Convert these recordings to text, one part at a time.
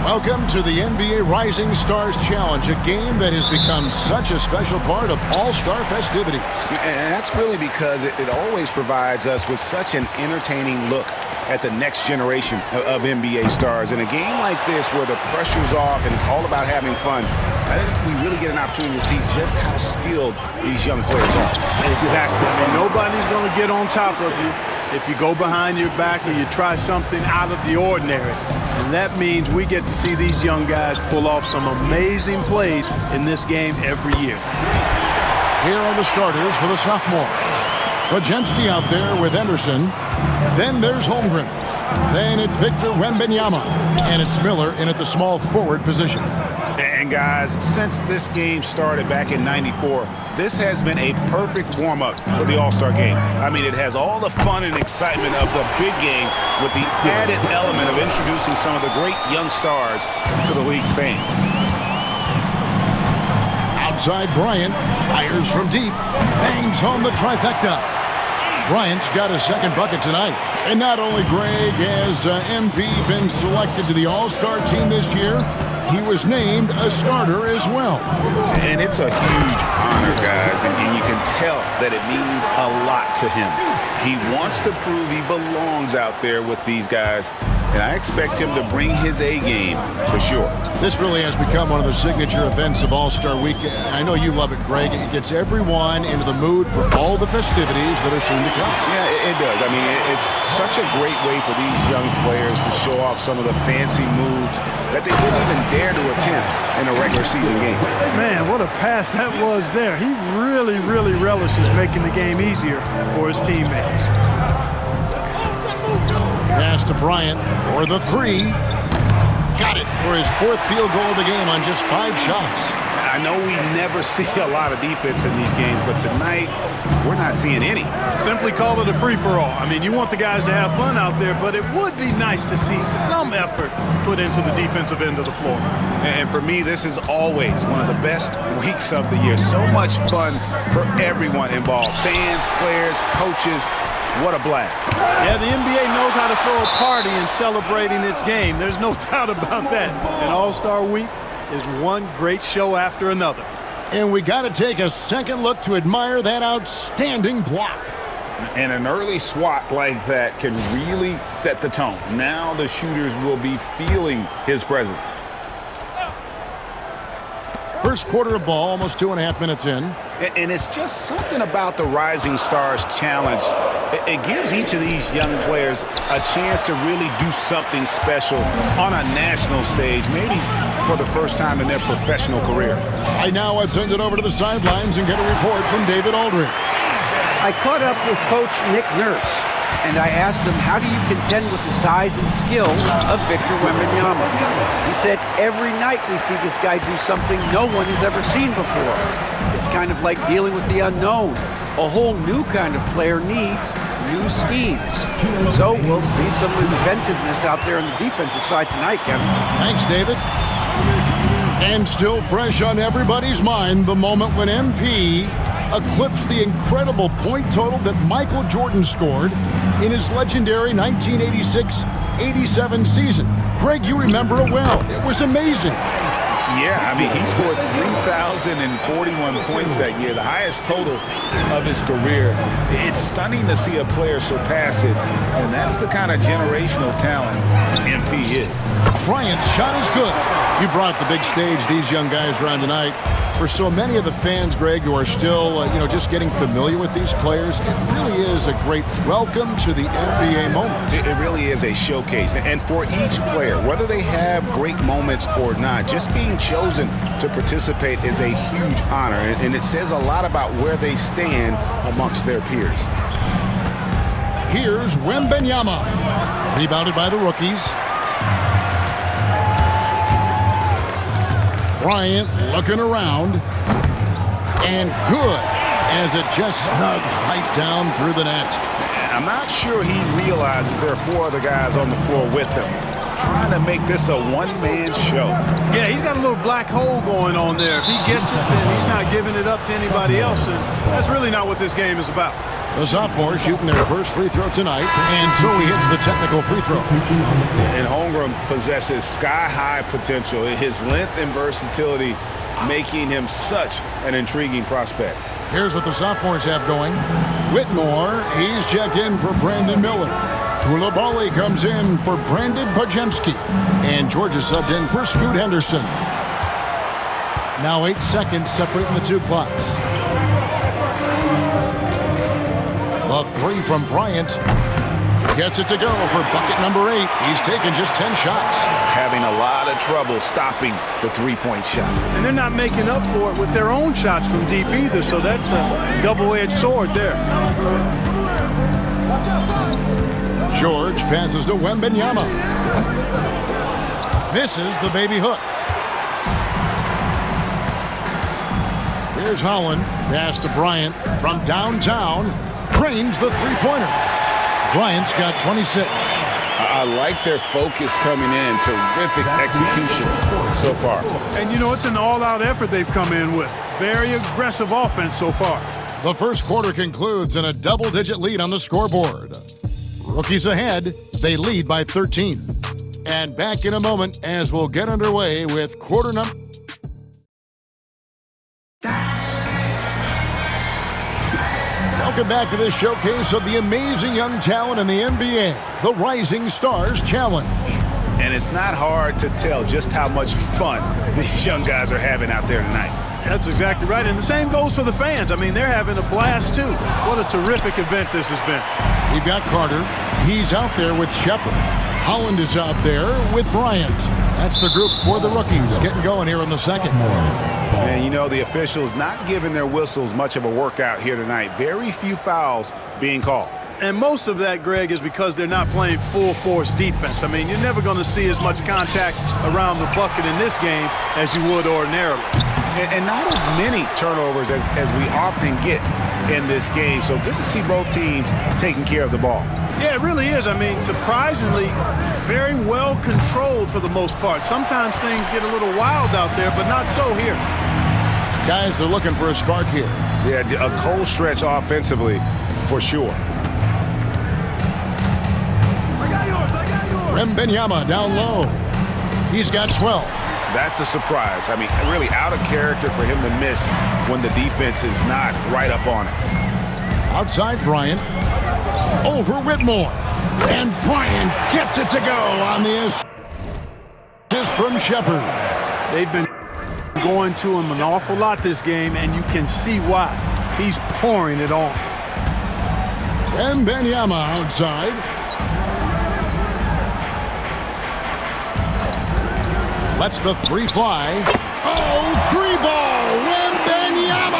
Welcome to the NBA Rising Stars Challenge, a game that has become such a special part of All-Star festivities. And that's really because it always provides us with such an entertaining look at the next generation of NBA stars. In a game like this where the pressure's off and it's all about having fun, I think we really get an opportunity to see just how skilled these young players are. Exactly. I mean, nobody's going to get on top of you if you go behind your back or you try something out of the ordinary. And that means we get to see these young guys pull off some amazing plays in this game every year. Here are the starters for the sophomores. Bajemski out there with Anderson. Then there's Holmgren. Then it's Victor Wembanyama. And it's Miller in at the small forward position. And guys, since this game started back in '94, this has been a perfect warm-up for the All-Star game. I mean, it has all the fun and excitement of the big game with the added element of introducing some of the great young stars to the league's fans. Outside Bryant, fires from deep, bangs home the trifecta. Bryant's got his second bucket tonight. And not only, Greg, has MP been selected to the All-Star team this year, he was named a starter as well. And it's a huge honor, guys, and you can tell that it means a lot to him. He wants to prove he belongs out there with these guys, and I expect him to bring his A game for sure. This really has become one of the signature events of All-Star Weekend. I know you love it, Greg. It gets everyone into the mood for all the festivities that are soon to come. Yeah, it does. I mean, it's such a great way for these young players to show off some of the fancy moves that they wouldn't even dare to attempt in a regular season game. Man, what a pass that was there. He really, really relishes making the game easier for his teammates. Pass to Bryant for the three. Got it for his fourth field goal of the game on just 5 shots. I know we never see a lot of defense in these games, but tonight we're not seeing any. Simply call it a free-for-all. I mean, you want the guys to have fun out there, but it would be nice to see some effort put into the defensive end of the floor. And for me, this is always one of the best weeks of the year. So much fun for everyone involved. Fans, players, coaches. What a blast. Yeah, the NBA knows how to throw a party in celebrating its game. There's no doubt about that. And All-Star Week is one great show after another. And we got to take a second look to admire that outstanding block. And an early swat like that can really set the tone. Now the shooters will be feeling his presence. First quarter of ball, almost 2.5 minutes in. And it's just something about the Rising Stars Challenge. It gives each of these young players a chance to really do something special on a national stage, maybe for the first time in their professional career. I now send it over to the sidelines and get a report from David Aldridge. I caught up with Coach Nick Nurse, and I asked him, how do you contend with the size and skill of Victor Wembanyama? He said, every night we see this guy do something no one has ever seen before. It's kind of like dealing with the unknown. A whole new kind of player needs new schemes. So we'll see some inventiveness out there on the defensive side tonight, Kevin. Thanks, David. And still fresh on everybody's mind, the moment when MP eclipsed the incredible point total that Michael Jordan scored in his legendary 1986-87 season. Greg, you remember it well. It was amazing. Yeah, I mean, he scored 3,041 points that year, the highest total of his career. It's stunning to see a player surpass it, and that's the kind of generational talent MP is. Bryant's shot is good. You brought the big stage these young guys around tonight. For so many of the fans, Greg, who are still, just getting familiar with these players, it really is a great welcome to the NBA moment. It really is a showcase. And for each player, whether they have great moments or not, just being chosen to participate is a huge honor. And it says a lot about where they stand amongst their peers. Here's Wembanyama. Rebounded by the rookies. Bryant looking around, and good as it just snugs right down through the net. I'm not sure he realizes there are 4 other guys on the floor with him, trying to make this a one-man show. Yeah, he's got a little black hole going on there. If he gets it, then he's not giving it up to anybody else, and that's really not what this game is about. The sophomore shooting their first free throw tonight, and so he hits the technical free throw. And Holmgren possesses sky-high potential. His length and versatility making him such an intriguing prospect. Here's what the sophomores have going. Whitmore, he's checked in for Brandon Miller. Koulibaly comes in for Brandon Bajemski. And George is subbed in for Scoot Henderson. Now 8 seconds separating the two clocks. The three from Bryant. Gets it to go for bucket number 8. He's taken just 10 shots. Having a lot of trouble stopping the three-point shot. And they're not making up for it with their own shots from deep either, so that's a double-edged sword there. George passes to Wembanyama. Misses the baby hook. Here's Holland. Pass to Bryant from downtown. Drains the three-pointer. Bryant's got 26. I like their focus coming in. Terrific execution so far. And, you know, it's an all-out effort they've come in with. Very aggressive offense so far. The first quarter concludes in a double-digit lead on the scoreboard. Rookies ahead. They lead by 13. And back in a moment as we'll get underway with quarter number. Welcome back to this showcase of the amazing young talent in the NBA, the Rising Stars Challenge. And it's not hard to tell just how much fun these young guys are having out there tonight. That's exactly right. And the same goes for the fans. I mean, they're having a blast, too. What a terrific event this has been. We've got Carter. He's out there with Shepard. Holland is out there with Bryant. That's the group for the rookies getting going here in the second. And, you know, the officials not giving their whistles much of a workout here tonight. Very few fouls being called. And most of that, Greg, is because they're not playing full-force defense. I mean, you're never going to see as much contact around the bucket in this game as you would ordinarily. And not as many turnovers as we often get in this game. So good to see both teams taking care of the ball. Yeah, it really is. I mean, surprisingly, very well controlled for the most part. Sometimes things get a little wild out there, but not so here. Guys are looking for a spark here. Yeah, a cold stretch offensively for sure. Wembanyama down low. He's got 12. That's a surprise. I mean, really out of character for him to miss when the defense is not right up on it. Outside Bryant. Over Whitmore. And Bryant gets it to go on the assist from Shepard. They've been going to him an awful lot this game, and you can see why. He's pouring it on. Wembanyama outside. Lets the three fly. Oh, three ball, Wembanyama!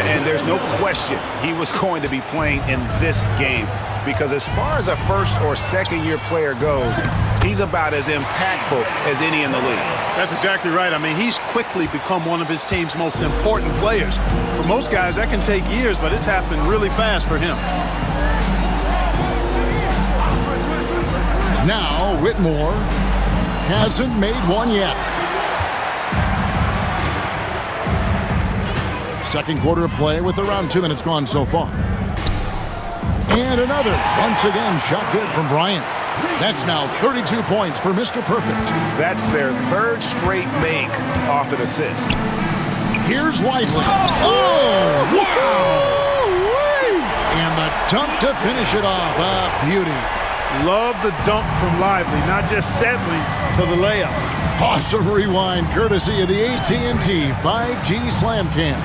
And there's no question he was going to be playing in this game because as far as a first or second year player goes, he's about as impactful as any in the league. That's exactly right. I mean, he's quickly become one of his team's most important players. For most guys, that can take years, but it's happened really fast for him. Now, Whitmore hasn't made one yet. Second quarter of play with around 2 minutes gone so far. And another. Once again, shot good from Bryant. That's now 32 points for Mr. Perfect. That's their third straight make off an assist. Here's Lively. Oh, wow! And the dunk to finish it off. A beauty. Love the dunk from Lively, not just settling for the layup. Awesome rewind courtesy of the AT&T 5G Slam Cam.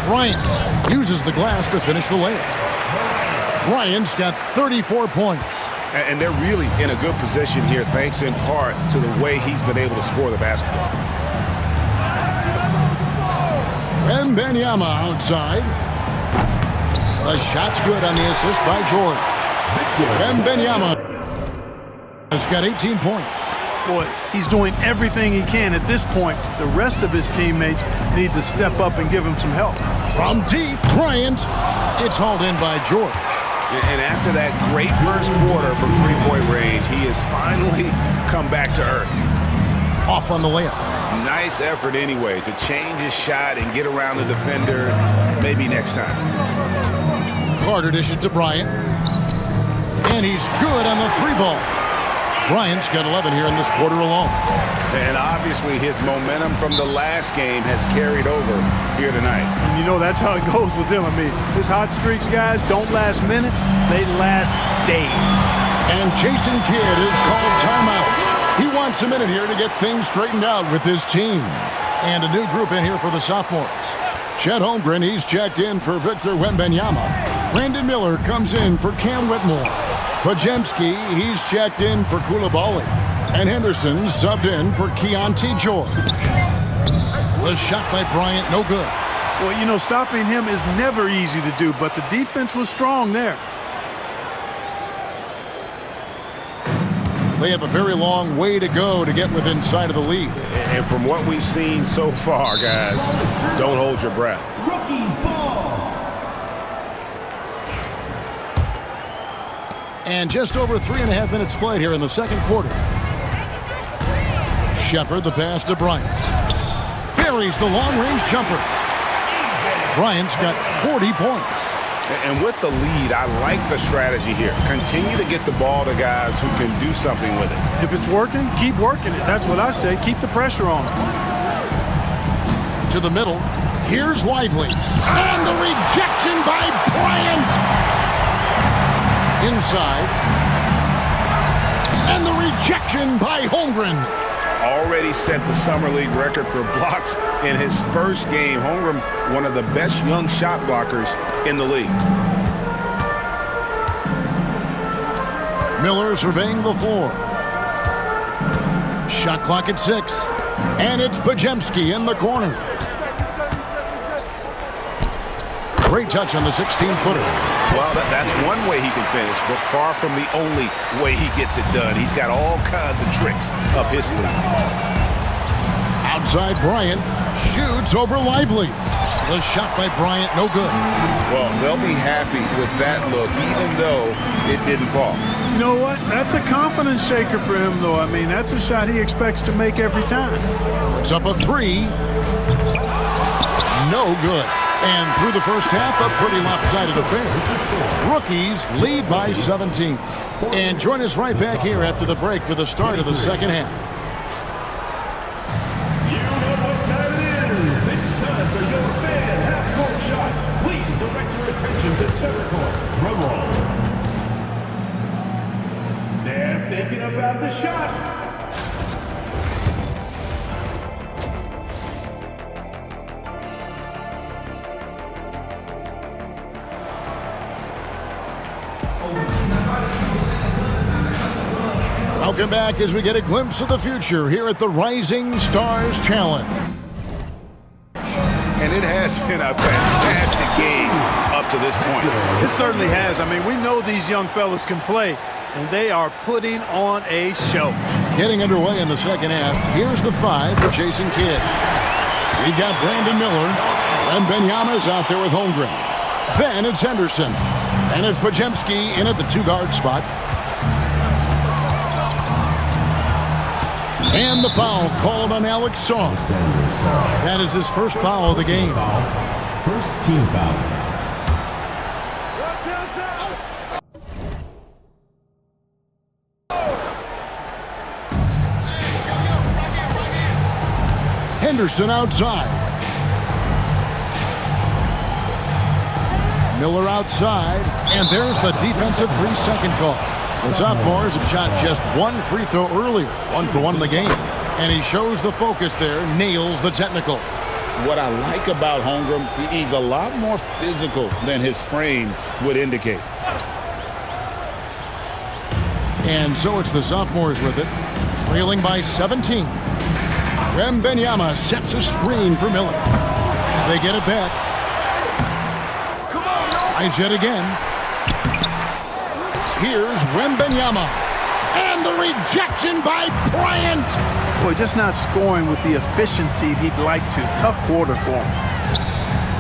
Bryant uses the glass to finish the layup. Bryant's got 34 points. And they're really in a good position here thanks in part to the way he's been able to score the basketball. Wembanyama outside. The shot's good on the assist by George. Wembanyama has got 18 points. Boy, he's doing everything he can at this point. The rest of his teammates need to step up and give him some help. From deep, Bryant. It's hauled in by George. And after that great first quarter from three-point range, he has finally come back to earth. Off on the layup. Nice effort anyway to change his shot and get around the defender maybe next time. Carter dish it to Bryant. And he's good on the 3-ball. Bryant's got 11 here in this quarter alone. And obviously his momentum from the last game has carried over here tonight. And you know that's how it goes with him. I mean, his hot streaks, guys, don't last minutes. They last days. And Jason Kidd is called timeout. He wants a minute here to get things straightened out with his team. And a new group in here for the sophomores. Chet Holmgren, he's checked in for Victor Wembanyama. Brandon Miller comes in for Cam Whitmore. Podziemski, he's checked in for Coulibaly. And Henderson subbed in for Keontae George. The shot by Bryant, no good. Well, you know, stopping him is never easy to do, but the defense was strong there. They have a very long way to go to get within sight of the lead. And from what we've seen so far, guys, don't hold your breath. Rookies ball. And just over 3.5 minutes played here in the second quarter. Shepard, the pass to Bryant. Buries the long-range jumper. Bryant's got 40 points. And with the lead, I like the strategy here. Continue to get the ball to guys who can do something with it. If it's working, keep working it. That's what I say. Keep the pressure on him. To the middle. Here's Lively. And the rejection by Bryant. Inside. And the rejection by Holmgren. Already set the Summer League record for blocks in his first game. Holmgren, one of the best young shot blockers in the league. Miller surveying the floor. Shot clock at 6. And it's Podziemski in the corner. Great touch on the 16-footer. Well, that's one way he can finish, but far from the only way he gets it done. He's got all kinds of tricks up his sleeve. Outside Bryant shoots over Lively. The shot by Bryant, no good. Well, they'll be happy with that look, even though it didn't fall. You know what? That's a confidence shaker for him, though. I mean, that's a shot he expects to make every time. It's up a 3. No good. And through the first half, a pretty lopsided affair. Rookies lead by 17. And join us right back here after the break for the start of the second half. You know what time it is. It's time for your fan half-court shot. Please direct your attention to center court. Drum roll. They're thinking about the shot. Welcome back as we get a glimpse of the future here at the Rising Stars Challenge. And it has been a fantastic game up to this point. It certainly has. I mean, we know these young fellas can play, and they are putting on a show. Getting underway in the second half, here's the 5 for Jason Kidd. We've got Brandon Miller, and Wembanyama's out there with Holmgren. Then it's Henderson, and it's Podziemski in at the 2-guard spot. And the foul called on Alex Song. That is his first foul of the game. First team foul. Henderson outside. Miller outside. And there's the defensive 3-second call. The sophomores have shot just one free throw earlier, 1 for 1 in the game. And he shows the focus there, nails the technical. What I like about Holmgren, he's a lot more physical than his frame would indicate. And so it's the sophomores with it, trailing by 17. Wembanyama sets a screen for Miller. They get it back. Tries it again. Here's Wembanyama. And the rejection by Bryant. Boy, just not scoring with the efficiency he'd like to. Tough quarter for him.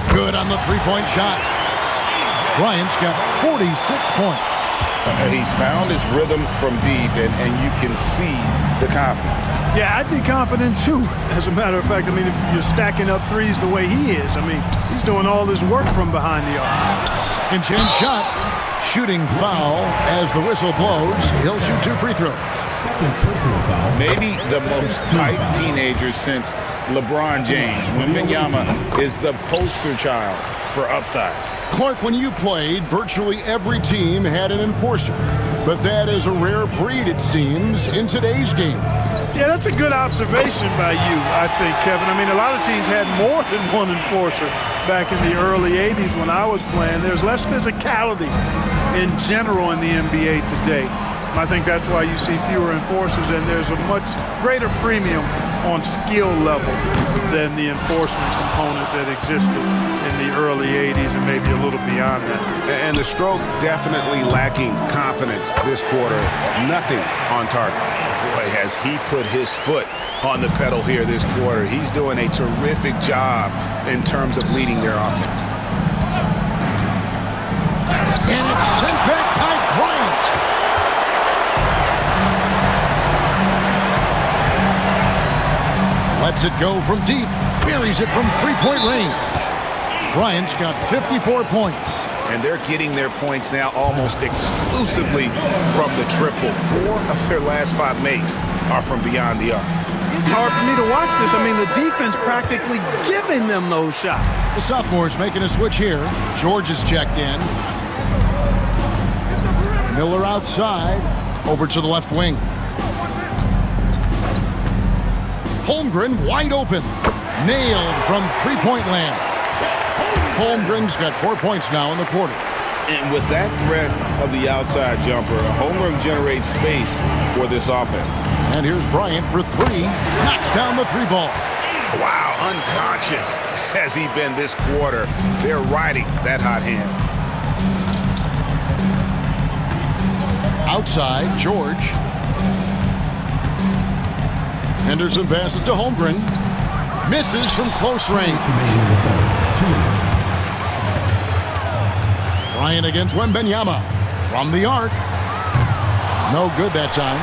Good on the three-point shot. Bryant's got 46 points. He's found his rhythm from deep, and you can see the confidence. Yeah, I'd be confident too. As a matter of fact, I mean, if you're stacking up threes the way he is, I mean, he's doing all this work from behind the arc. Second chance shot. Shooting foul as the whistle blows. He'll shoot 2 free throws. Second personal foul. Maybe the most hyped teenager since LeBron James. Wembanyama is the poster child for upside. Clark, when you played, virtually every team had an enforcer. But that is a rare breed, it seems, in today's game. Yeah, that's a good observation by you, I think, Kevin. I mean, a lot of teams had more than one enforcer back in the early 80s when I was playing. There's less physicality in general in the NBA today. I think that's why you see fewer enforcers, and there's a much greater premium on skill level than the enforcement component that existed in the early 80s and maybe a little beyond that. And the stroke definitely lacking confidence this quarter. Nothing on target. Boy, has he put his foot on the pedal here this quarter. He's doing a terrific job in terms of leading their offense. And it's sent back by Bryant. Lets it go from deep. Buries it from three-point range. Bryant's got 54 points. And they're getting their points now almost exclusively from the triple. 4 of their last 5 makes are from beyond the arc. It's hard for me to watch this. I mean, the defense practically giving them those shots. The sophomore's making a switch here. George is checked in. Miller outside. Over to the left wing. Holmgren wide open. Nailed from three-point land. Holmgren's got 4 points now in the quarter. And with that threat of the outside jumper, Holmgren generates space for this offense. And here's Bryant for 3. Knocks down the 3-ball. Wow, unconscious has he been this quarter. They're riding that hot hand. Outside, George. Henderson passes to Holmgren. Misses from close range. Bryant against Wembanyama. From the arc. No good that time.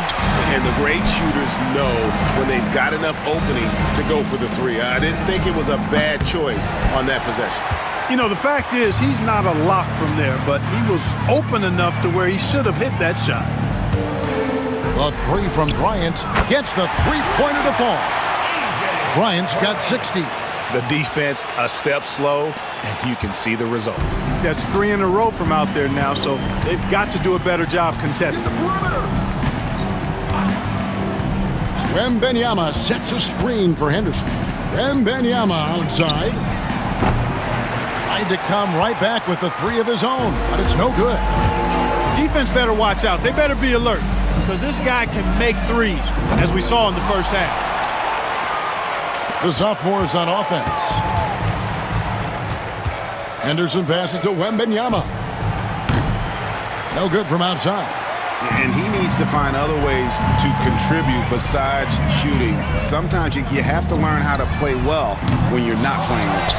And the great shooters know when they've got enough opening to go for the 3. I didn't think it was a bad choice on that possession. You know, the fact is he's not a lock from there, but he was open enough to where he should have hit that shot. The 3 from Bryant gets the three-pointer to fall. Bryant's got 60. The defense a step slow, and you can see the results. That's 3 in a row from out there now, so they've got to do a better job contesting. Wembanyama sets a screen for Henderson. Wembanyama outside. Tried to come right back with the 3 of his own, but it's no good. Defense better watch out. They better be alert, because this guy can make threes, as we saw in the first half. The sophomore's on offense. Henderson passes to Wembanyama. No good from outside. And he needs to find other ways to contribute besides shooting. Sometimes you have to learn how to play well when you're not playing well.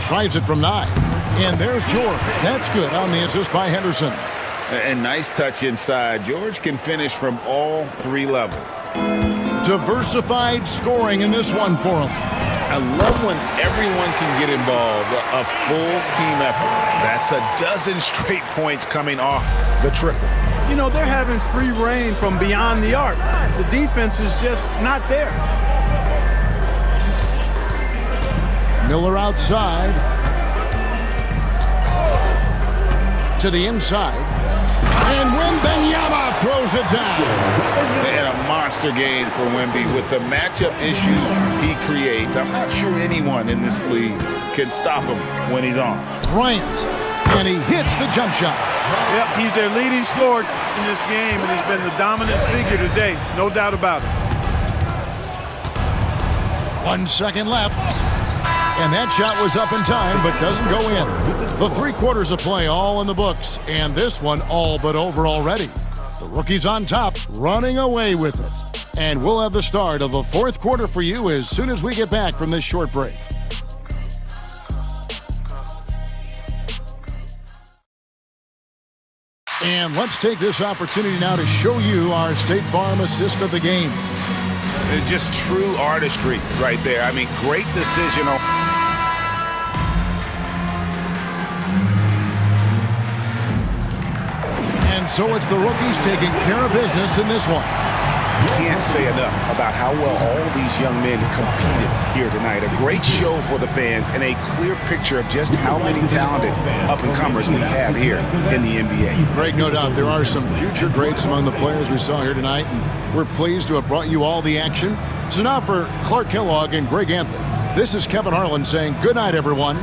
Tries it from 9. And there's George. That's good on the assist by Henderson. And nice touch inside. George can finish from all 3 levels. Diversified scoring in this one for him. I love when everyone can get involved, a full team effort. That's a dozen straight points coming off the triple. You know, they're having free reign from beyond the arc. The defense is just not there. Miller outside. To the inside. And Wembanyama throws it down. And a monster game for Wemby with the matchup issues he creates. I'm not sure anyone in this league can stop him when he's on. Bryant. And he hits the jump shot. Yep, he's their leading scorer in this game, and he's been the dominant figure today. No doubt about it. 1 second left. And that shot was up in time, but doesn't go in. The 3 quarters of play all in the books, and this one all but over already. The rookie's on top, running away with it. And we'll have the start of the 4th quarter for you as soon as we get back from this short break. And let's take this opportunity now to show you our State Farm assist of the game. Just true artistry right there. I mean, great decision. And so it's the rookies taking care of business in this one. I can't say enough about how well all these young men competed here tonight. A great show for the fans and a clear picture of just how many talented up-and-comers we have here in the NBA. Greg, no doubt there are some future greats among the players we saw here tonight, and we're pleased to have brought you all the action. So now for Clark Kellogg and Greg Anthony, this is Kevin Harlan saying good night, everyone.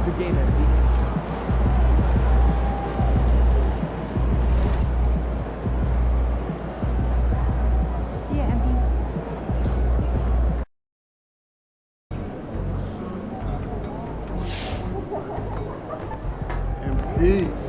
Good game, MP. Yeah, MP. MP.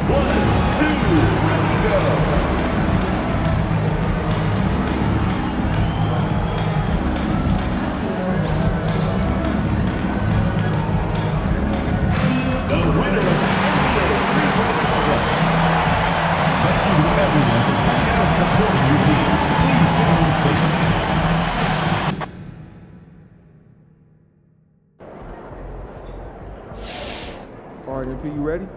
The winner of the NBA three-point contest. Thank you to everyone for coming out and supporting your team. Please get on the seat. All right, MP, you ready?